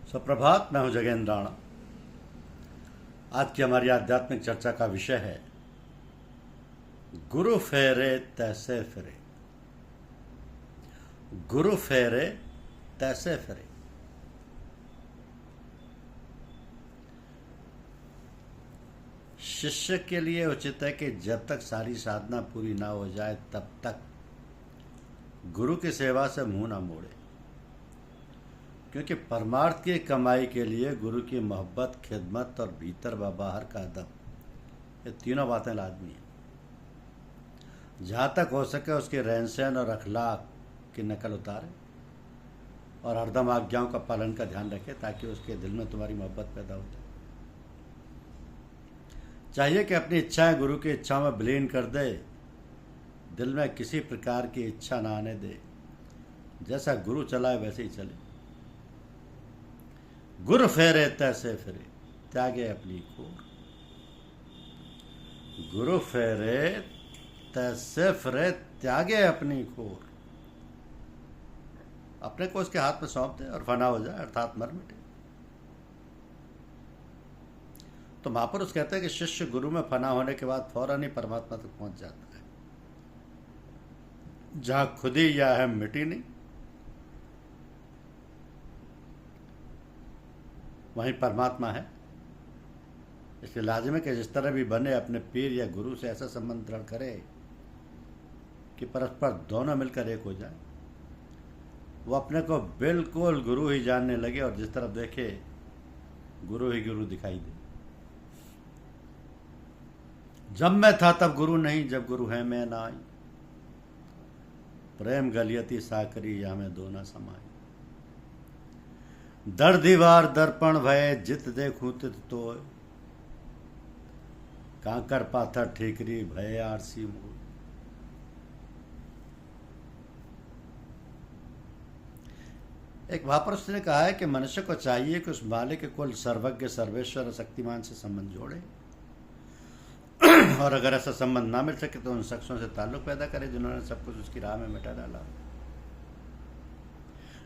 सुप्रभात। मैं हूं जगेंद्र राणा। आज की हमारी आध्यात्मिक चर्चा का विषय है गुरु फेरे तैसे फिरे। गुरु फेरे तैसे फिरे। शिष्य के लिए उचित है कि जब तक सारी साधना पूरी ना हो जाए तब तक गुरु की सेवा से मुंह ना मोड़े, क्योंकि परमार्थ की कमाई के लिए गुरु की मोहब्बत, खिदमत और भीतर व बाहर का अदब, ये तीनों बातें लाजमी हैं। जहाँ तक हो सके उसके रहन सहन और अखलाक की नकल उतारे और हरदम आज्ञाओं का पालन का ध्यान रखे, ताकि उसके दिल में तुम्हारी मोहब्बत पैदा हो जाए। चाहिए कि अपनी इच्छाएं गुरु की इच्छाओं में विलीन कर दे, दिल में किसी प्रकार की इच्छा ना आने दे। जैसा गुरु चलाए वैसे ही चले। गुरु फेरे तैसे फिरे, त्यागे अपनी खोर। गुरु फेरे तैसे फिरे, त्यागे अपनी खोर। अपने को उसके हाथ में सौंप दे और फना हो जाए, अर्थात मर मिटे। तो महापुरुष कहते हैं कि शिष्य गुरु में फना होने के बाद फौरन ही परमात्मा तक पहुंच जाता है। जहां खुद ही यह अहम मिटी नहीं, वहीं परमात्मा है। इसलिए लाजिम है कि जिस तरह भी बने अपने पीर या गुरु से ऐसा संबंध दृढ़ करे कि परस्पर दोनों मिलकर एक हो जाए। वो अपने को बिल्कुल गुरु ही जानने लगे और जिस तरफ देखे गुरु ही गुरु दिखाई दे। जब मैं था तब गुरु नहीं, जब गुरु है मैं ना आई। प्रेम गलियती साकरी या में दो न समाई। दर दीवार दर्पण भय, जित देखूं तित तो। कांकर पाथर ठीकरी, भय आरसी मोड़। एक महापुरुष ने कहा है कि मनुष्य को चाहिए कि उस मालिक कुल, सर्वज्ञ, सर्वेश्वर और शक्तिमान से संबंध जोड़े और अगर ऐसा संबंध ना मिल सके तो उन शख्सों से ताल्लुक पैदा करे जिन्होंने सब कुछ उसकी राह में मिटा डाला,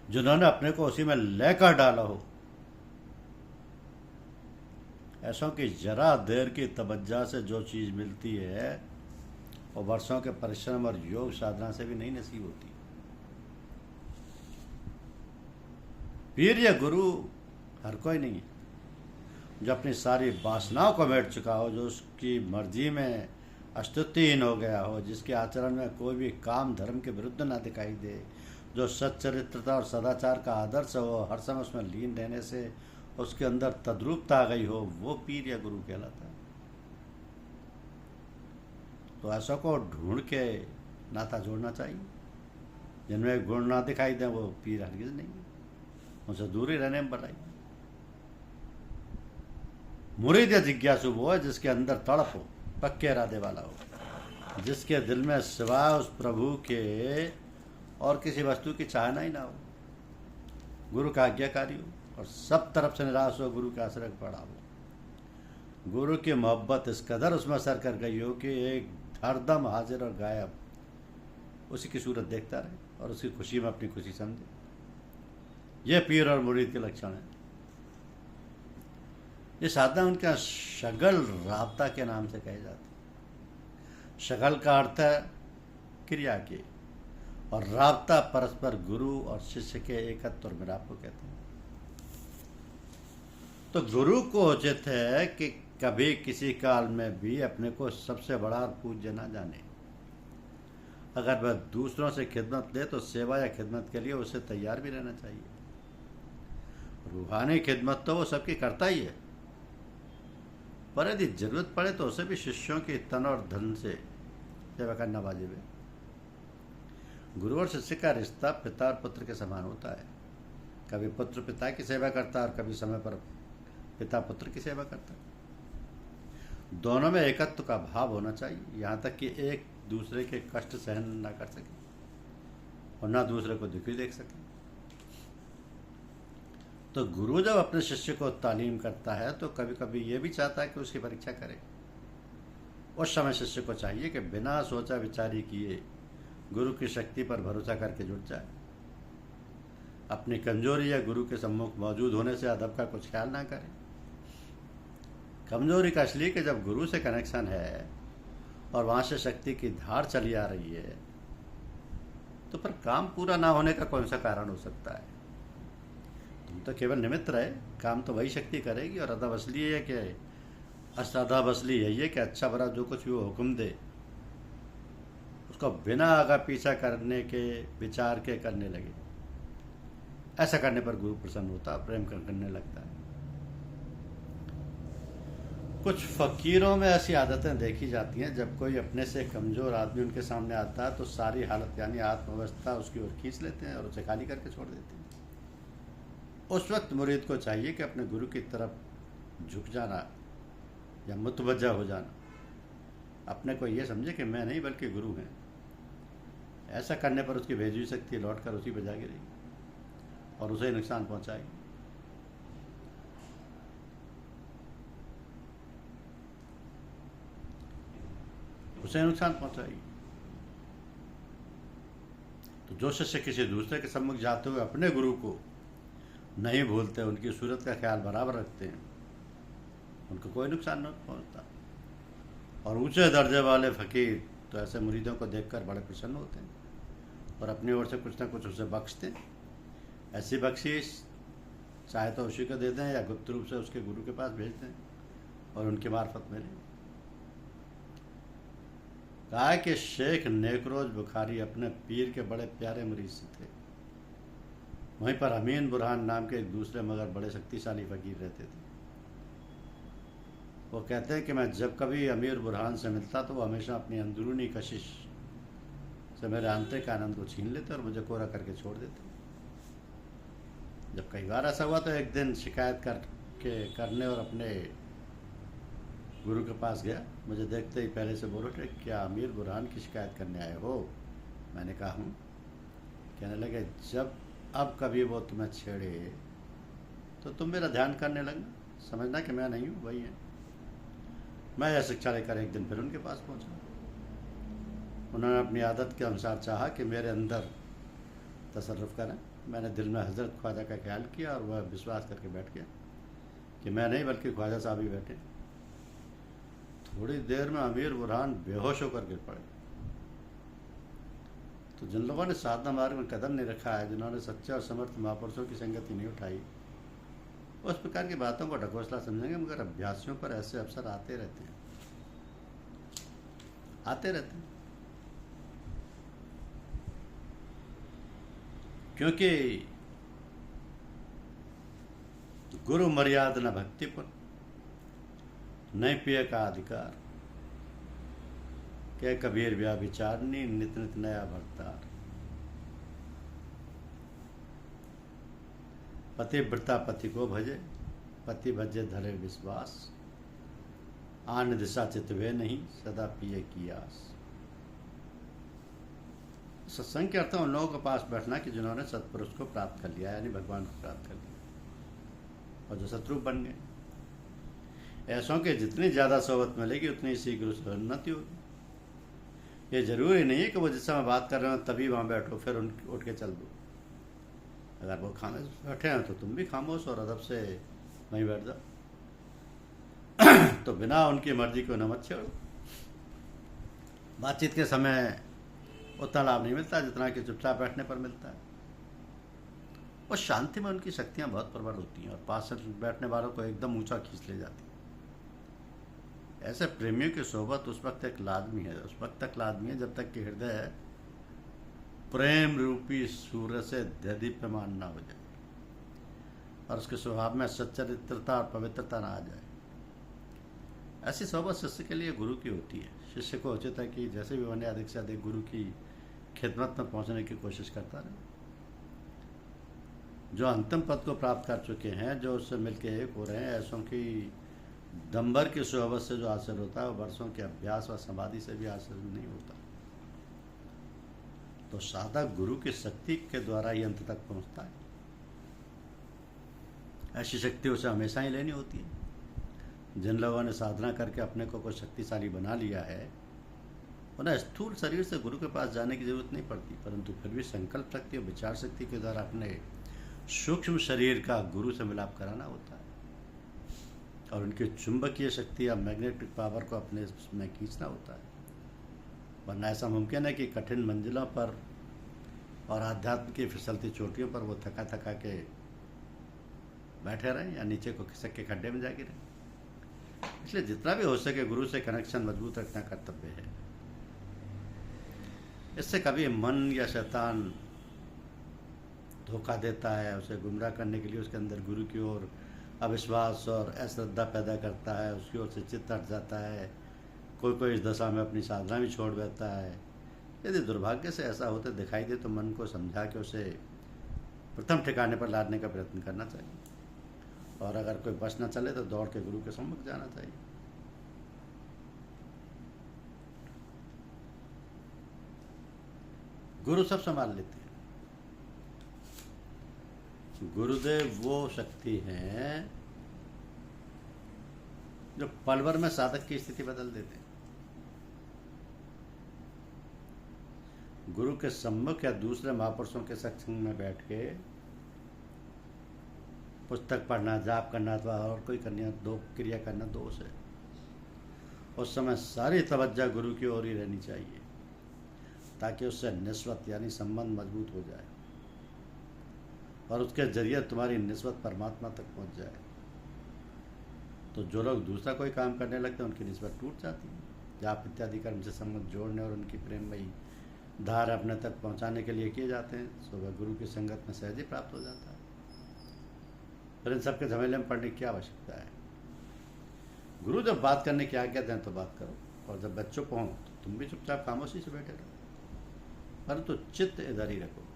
जिन्होंने अपने को उसी में लेकर डाला हो। ऐसों की जरा देर की तवज्जो से जो चीज मिलती है वो वर्षों के परिश्रम और योग साधना से भी नहीं नसीब होती। पीर या गुरु हर कोई नहीं है। जो अपनी सारी वासनाओं को मेट चुका हो, जो उसकी मर्जी में अस्तित्वहीन हो गया हो, जिसके आचरण में कोई भी काम धर्म के विरुद्ध ना दिखाई दे, जो सच्चरित्रता और सदाचार का आदर्श हो, हर समय उसमें लीन रहने से उसके अंदर तद्रूपता आ गई हो, वो पीर या गुरु कहलाता है। तो ऐसा को ढूंढ के नाता जोड़ना चाहिए। जिनमें गुण ना दिखाई दें वो पीर हरगिज नहीं, उनसे दूर ही रहने में भलाई। मुरीद या जिज्ञासु वो है जिसके अंदर तड़प हो, पक्के इरादे वाला हो, जिसके दिल में सिवाय उस प्रभु के और किसी वस्तु की चाहना ही ना हो, गुरु का आज्ञाकारी हो और सब तरफ से निराश हो, गुरु के आश्रय पड़ा हो। गुरु की मोहब्बत इस कदर उसमें असर कर गई हो कि एक हरदम हाजिर और गायब उसी की सूरत देखता रहे और उसकी खुशी में अपनी खुशी समझे। यह पीर और मुरीद के लक्षण है। ये साधना उनका शगल राबता के नाम से कहे जाते हैं। शगल का अर्थ है क्रिया की और राबता परस्पर गुरु और शिष्य के एकत्व और मिलाप को कहते हैं। तो गुरु को उचित है कि कभी किसी काल में भी अपने को सबसे बड़ा और पूज्य ना जाने। अगर वह दूसरों से खिदमत ले तो सेवा या खिदमत के लिए उसे तैयार भी रहना चाहिए। रूहानी खिदमत तो वो सबकी करता ही है, पर यदि जरूरत पड़े तो उसे भी शिष्यों की तन और धन से सेवा करना वाजिब है। गुरु और शिष्य का रिश्ता पिता और पुत्र के समान होता है। कभी पुत्र पिता की सेवा करता है और कभी समय पर पिता पुत्र की सेवा करता है। दोनों में एकत्व का भाव होना चाहिए, यहाँ तक कि एक दूसरे के कष्ट सहन ना कर सके और ना दूसरे को दुखी देख सके। तो गुरु जब अपने शिष्य को तालीम करता है तो कभी कभी ये भी चाहता है कि उसकी परीक्षा करे। उस समय शिष्य को चाहिए कि बिना सोचा विचारी किए गुरु की शक्ति पर भरोसा करके जुट जाए। अपनी कमजोरी या गुरु के सम्मुख मौजूद होने से अदब का कुछ ख्याल ना करें। कमजोरी का इसलिए कि जब गुरु से कनेक्शन है और वहाँ से शक्ति की धार चली आ रही है तो पर काम पूरा ना होने का कौन सा कारण हो सकता है। तुम तो केवल निमित्त रहे, काम तो वही शक्ति करेगी। और अदब असली है कि अदब असली यही है कि अच्छा बुरा जो कुछ भी वो हुक्म दे उसको बिना आगा पीछा करने के विचार के करने लगे। ऐसा करने पर गुरु प्रसन्न होता, प्रेम करने लगता है। कुछ फकीरों में ऐसी आदतें देखी जाती हैं, जब कोई अपने से कमज़ोर आदमी उनके सामने आता है तो सारी हालत यानी आत्मवस्था उसकी ओर खींच लेते हैं और उसे खाली करके छोड़ देते हैं। उस वक्त मुरीद को चाहिए कि अपने गुरु की तरफ झुक जाना या मुतवज्जा हो जाना, अपने को ये समझे कि मैं नहीं बल्कि गुरु हैं। ऐसा करने पर उसकी भेजी हुई शक्ति लौट कर उसी पर जा गिरेगी और उसे नुकसान पहुंचाएगी। तो जो शिष्य किसी दूसरे के सम्मुख जाते हुए अपने गुरु को नहीं भूलते, उनकी सूरत का ख्याल बराबर रखते हैं, उनको कोई नुकसान नहीं पहुंचता। और ऊंचे दर्जे वाले फकीर तो ऐसे मुरीदों को देखकर बड़े प्रसन्न होते हैं और अपनी ओर से कुछ न कुछ उसे बख्शते हैं। ऐसी बख्शीश चाहे तो उसी को दे दें या गुप्त रूप से उसके गुरु के पास भेज दें और उनके मार्फत मिले। कहा कि शेख नेकरोज बुखारी अपने पीर के बड़े प्यारे मरीज से थे। वहीं पर अमीन बुरहान नाम के एक दूसरे मगर बड़े शक्तिशाली फकीर रहते थे। वो कहते हैं कि मैं जब कभी अमीर बुरहान से मिलता तो वो हमेशा अपनी अंदरूनी कशिश से मेरे आंतरिक आनंद को छीन लेते और मुझे कोरा करके छोड़ देते। जब कई बार ऐसा हुआ तो एक दिन शिकायत करने और अपने गुरु के पास गया। मुझे देखते ही पहले से बोल उठे, क्या अमीर बुरहान की शिकायत करने आए हो? मैंने कहा हूँ। कहने लगे, जब अब कभी वो तुम्हें छेड़े तो तुम मेरा ध्यान करने लगना, समझना कि मैं नहीं हूँ, वही है। मैं यह शिक्षा लेकर एक दिन फिर उनके पास पहुँचा। उन्होंने अपनी आदत के अनुसार चाहा कि मेरे अंदर तसर्रुफ करें। मैंने दिल में हज़रत ख्वाजा का ख्याल किया और वह विश्वास करके बैठ गया कि मैं नहीं बल्कि ख्वाजा साहब ही बैठे। थोड़ी देर में अमीर बुरहान बेहोश होकर गिर पड़े। तो जिन लोगों ने साधना मार्ग में कदम नहीं रखा है, जिन्होंने सच्चे और समर्थ महापुरुषों की संगति नहीं उठाई, उस प्रकार की बातों को ढकोसला समझेंगे, मगर अभ्यासियों पर ऐसे अवसर आते रहते हैं। क्योंकि गुरु मर्याद न भक्तिपुर, नहीं पिए का अधिकार, के कबीर व्या विचारनी, नित नित नया भरतार। पतिव्रता पति को भजे, पति भजे धरे विश्वास, आन दिशा चितवे नहीं, सदा पिए की आस। सत्संग के अर्थ उन लोगों के पास बैठना कि जिन्होंने सत्पुरुष को प्राप्त कर लिया, यानी भगवान को प्राप्त कर लिया और जो शत्रु बन गए। ऐसों के जितनी ज़्यादा सोबत मिलेगी उतनी शीघ्र से उन्नति होगी। ये जरूरी नहीं है कि वो जिस समय बात कर रहे हो तभी वहाँ बैठो फिर उठ के चल दो। अगर वो खामोश बैठे हैं तो तुम भी खामोश और अदब से वहीं बैठ जाओ। तो बिना उनकी मर्जी को न मत छेड़ो। बातचीत के समय उतना लाभ नहीं मिलता जितना कि चुपचाप बैठने पर मिलता है। और शांति में उनकी शक्तियाँ बहुत प्रबल होती हैं और पास से बैठने वालों को एकदम ऊंचा खींच ले जाती है। ऐसे प्रेमियों की सोबत उस वक्त तक लाजमी है जब तक कि हृदय प्रेम रूपी सूर्य से दीप्यमान ना हो जाए और उसके स्वभाव में सच्चरित्रता और पवित्रता ना आ जाए। ऐसी सोबत शिष्य के लिए गुरु की होती है। शिष्य को उचित है कि जैसे भी बने अधिक से अधिक गुरु की खिदमत में पहुंचने की कोशिश करता रहे। जो अंतिम पद को प्राप्त कर चुके हैं, जो उससे मिलकर एक हो रहे हैं, ऐसों की दंबर की सोहबत से जो हासिल होता है वो वर्षों के अभ्यास और समाधि से भी हासिल नहीं होता। तो साधक गुरु की शक्ति के द्वारा ही अंत तक पहुंचता है। ऐसी शक्ति उसे हमेशा ही लेनी होती है। जिन लोगों ने साधना करके अपने को कोई शक्तिशाली बना लिया है, उन्हें स्थूल शरीर से गुरु के पास जाने की जरूरत नहीं पड़ती, परंतु फिर भी संकल्प शक्ति और विचार शक्ति के द्वारा अपने सूक्ष्म शरीर का गुरु से मिलाप कराना होता है और उनकी चुंबकीय शक्ति या मैग्नेटिक पावर को अपने में खींचना होता है। वरना ऐसा मुमकिन है कि कठिन मंजिलों पर और आध्यात्म की फिसलती चोटियों पर वो थका थका के बैठे रहें या नीचे को खिसक के खड्डे में जा गिरे। इसलिए जितना भी हो सके गुरु से कनेक्शन मजबूत रखना कर्तव्य है। इससे कभी मन या शैतान धोखा देता है, उसे गुमराह करने के लिए उसके अंदर गुरु की ओर अविश्वास और अश्रद्धा पैदा करता है, उसकी ओर से चित्त हट जाता है। कोई इस दशा में अपनी साधना भी छोड़ देता है। यदि दुर्भाग्य से ऐसा होते दिखाई दे तो मन को समझा के उसे प्रथम ठिकाने पर लादने का प्रयत्न करना चाहिए और अगर कोई बस न चले तो दौड़ के गुरु के सम्मुख जाना चाहिए। गुरु सब संभाल लेते हैं। गुरुदेव वो शक्ति है जो पल भर में साधक की स्थिति बदल देते हैं। गुरु के सम्मुख या दूसरे महापुरुषों के सत्संग में बैठ के पुस्तक पढ़ना, जाप करना अथवा और कोई क्रिया करना दोष है। उस समय सारी तवज्जो गुरु की ओर ही रहनी चाहिए ताकि उससे निस्बत यानी संबंध मजबूत हो जाए और उसके जरिए तुम्हारी निस्बत परमात्मा तक पहुंच जाए। तो जो लोग दूसरा कोई काम करने लगते हैं उनकी निस्बत टूट जाती है। जाप इत्यादि कर्म से संबंध जोड़ने और उनकी प्रेममयी धार अपने तक पहुंचाने के लिए किए जाते हैं, सो वह गुरु की संगत में सहज ही प्राप्त हो जाता है। फिर इन सबके झमेले में पढ़ने की क्या आवश्यकता है। गुरु जब बात करने की आज्ञा दें तो बात करो और जब बच्चों को तो तुम भी चुपचाप खामोशी से बैठे रहो, परंतु चित्त इधर ही रखो।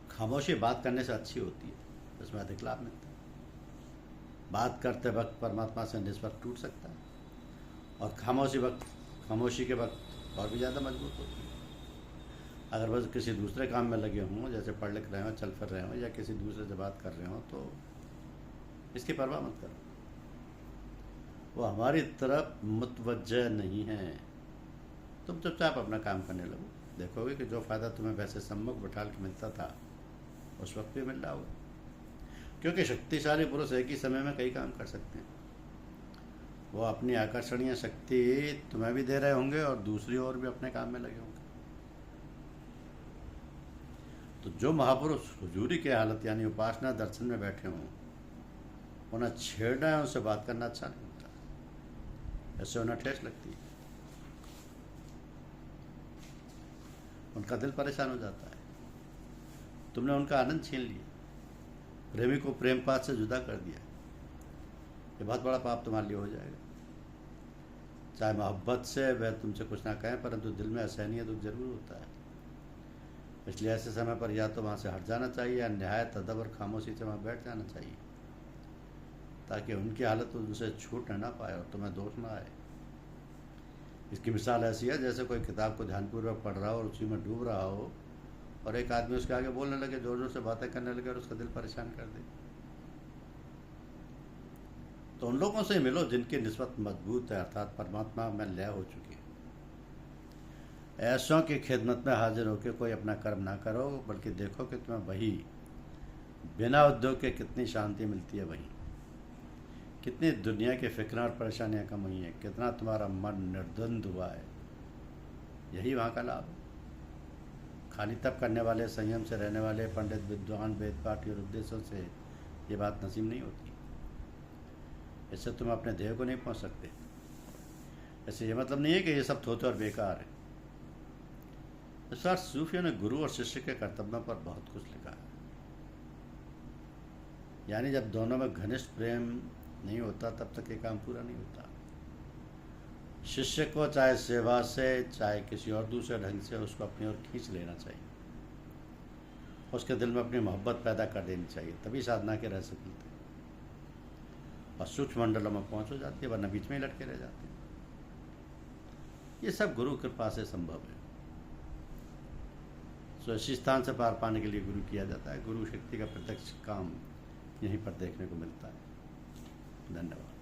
खामोशी बात करने से अच्छी होती है, इसमें अधिक लाभ मिलता है। बात करते वक्त परमात्मा से निस्बत टूट सकता है और खामोशी के वक्त और भी ज़्यादा मजबूत होती है। अगर बस किसी दूसरे काम में लगे हों, जैसे पढ़ लिख रहे हो, चल फिर रहे हो या किसी दूसरे से बात कर रहे हो, तो इसकी परवाह मत करो। वो हमारी तरफ मुतवज्जह नहीं है। तुम चुपचाप अपना काम करने लगो, देखोगे कि जो फ़ायदा तुम्हें वैसे सम्मुख बैठा के मिलता था उस वक्त भी मिल रहा होगा। क्योंकि शक्तिशाली पुरुष एक ही समय में कई काम कर सकते हैं। वो अपनी आकर्षणीय शक्ति तुम्हें भी दे रहे होंगे और दूसरी ओर भी अपने काम में लगे होंगे। तो जो महापुरुष हुजूरी की हालत यानी उपासना दर्शन में बैठे हों, उन्हें छेड़ना है, उनसे बात करना अच्छा नहीं होता। ऐसे उन्हें ठेस लगती है, उनका दिल परेशान हो जाता है। तुमने उनका आनंद छीन लिया, प्रेमी को प्रेम पात से जुदा कर दिया। ये बहुत बड़ा पाप तुम्हारे लिए हो जाएगा। चाहे मोहब्बत से वह तुमसे कुछ ना कहें, परंतु दिल में असहनीय दुख जरूर होता है। इसलिए ऐसे समय पर या तो वहाँ से हट जाना चाहिए या निहायत अदब और खामोशी से वहाँ बैठ जाना चाहिए ताकि उनकी हालत उनसे छूट ना पाए और तुम्हें दोष ना आए। इसकी मिसाल ऐसी है जैसे कोई किताब को ध्यानपूर्वक पढ़ रहा हो और उसी में डूब रहा हो और एक आदमी उसके आगे बोलने लगे, जोर जोर से बातें करने लगे और उसका दिल परेशान कर दे। तो उन लोगों से मिलो जिनकी निस्बत मजबूत है, अर्थात परमात्मा में लय हो चुकी है। ऐसों की खिदमत में हाजिर होकर कोई अपना कर्म ना करो, बल्कि देखो कि तुम्हें वही बिना उद्योग के कितनी शांति मिलती है, वही कितनी दुनिया की फिक्र और परेशानियां कम हुई हैं, कितना तुम्हारा मन निर्द्वंद हुआ है। यही वहाँ का लाभ है। खाली तप करने वाले, संयम से रहने वाले पंडित, विद्वान, वेद पाठी और उपदेशों से ये बात नसीब नहीं होती। इससे तुम अपने ध्येय को नहीं पहुंच सकते। ऐसे ये मतलब नहीं है कि ये सब थोथे और बेकार है। इस बार सूफियों ने गुरु और शिष्य के कर्तव्यों पर बहुत कुछ लिखा है। यानी जब दोनों में घनिष्ठ प्रेम नहीं होता तब तक ये काम पूरा नहीं होता। शिष्य को चाहे सेवा से चाहे किसी और दूसरे ढंग से उसको अपनी ओर खींच लेना चाहिए, उसके दिल में अपनी मोहब्बत पैदा कर देनी चाहिए, तभी साधना के रहस्य खुलते हैं और सूक्ष्म मंडलों में पहुंच हो जाती है, वरना बीच में ही लटके रह जाते हैं। ये सब गुरु कृपा से संभव है। तो इसी स्थान से पार पाने के लिए गुरु किया जाता है। गुरु शक्ति का प्रत्यक्ष काम यहीं पर देखने को मिलता है। धन्यवाद।